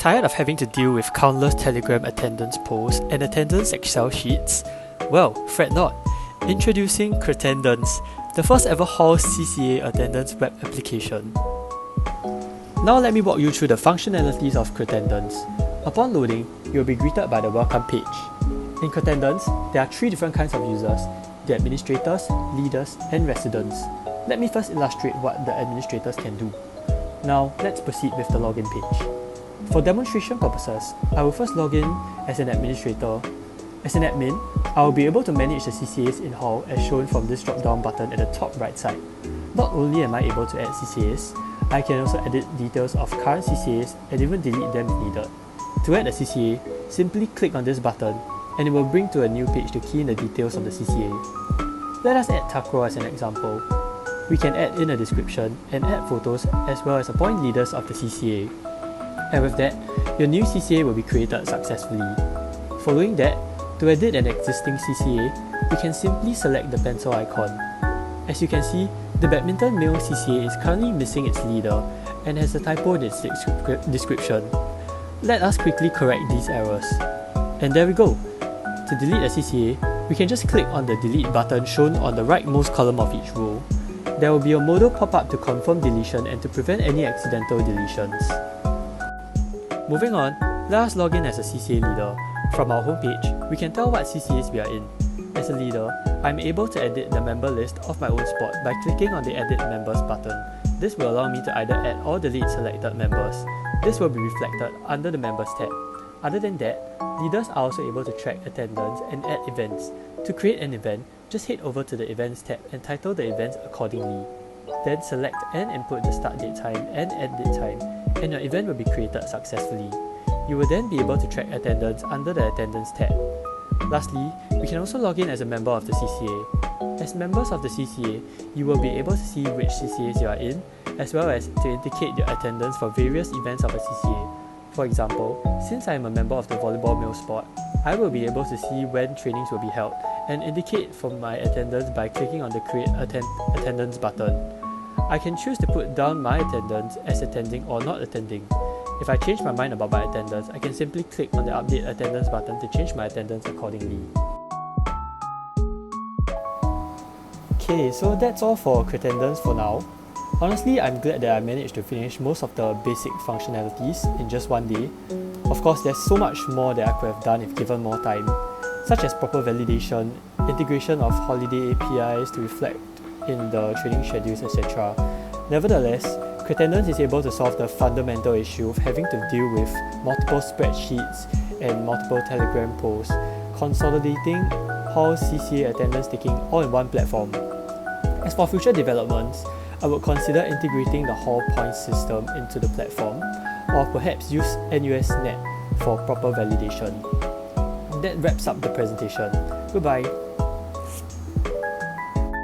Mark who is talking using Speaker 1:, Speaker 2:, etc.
Speaker 1: Tired of having to deal with countless Telegram attendance posts and attendance Excel sheets? Well, fret not. Introducing KRAttendance, the first ever Hall CCA attendance web application. Now let me walk you through the functionalities of KRAttendance. Upon loading, you will be greeted by the welcome page. In KRAttendance, there are 3 different kinds of users: the administrators, leaders, and residents. Let me first illustrate what the administrators can do. Now, let's proceed with the login page. For demonstration purposes, I will first log in as an administrator. As an admin, I will be able to manage the CCAs in Hall as shown from this drop-down button at the top right side. Not only am I able to add CCAs, I can also edit details of current CCAs and even delete them if needed. To add a CCA, simply click on this button and it will bring to a new page to key in the details of the CCA. Let us add Taco as an example. We can add in a description and add photos as well as appoint leaders of the CCA. And with that, your new CCA will be created successfully. Following that, to edit an existing CCA, we can simply select the pencil icon. As you can see, the badminton male CCA is currently missing its leader and has a typo in its description. Let us quickly correct these errors. And there we go! To delete a CCA, we can just click on the delete button shown on the rightmost column of each row. There will be a modal pop-up to confirm deletion and to prevent any accidental deletions. Moving on, let us log in as a CCA leader. From our homepage, we can tell what CCAs we are in. As a leader, I am able to edit the member list of my own spot by clicking on the Edit Members button. This will allow me to either add or delete selected members. This will be reflected under the Members tab. Other than that, leaders are also able to track attendance and add events. To create an event, just head over to the Events tab and title the events accordingly. Then select and input the start date time and end date time, and your event will be created successfully. You will then be able to track attendance under the Attendance tab. Lastly, we can also log in as a member of the CCA. As members of the CCA, you will be able to see which CCAs you are in, as well as to indicate your attendance for various events of a CCA. For example, since I am a member of the volleyball male sport, I will be able to see when trainings will be held and indicate for my attendance by clicking on the Create Attendance button. I can choose to put down my attendance as attending or not attending. If I change my mind about my attendance, I can simply click on the Update Attendance button to change my attendance accordingly. Okay, so that's all for KRAttendance for now. Honestly, I'm glad that I managed to finish most of the basic functionalities in just one day. Of course, there's so much more that I could have done if given more time, such as proper validation, integration of holiday APIs to reflect in the training schedules, etc. Nevertheless, KRAttendance is able to solve the fundamental issue of having to deal with multiple spreadsheets and multiple Telegram posts, consolidating Hall CCA attendance taking all in one platform. As for future developments, I would consider integrating the Hall points system into the platform, or perhaps use NUS Net for proper validation. That wraps up the presentation. Goodbye.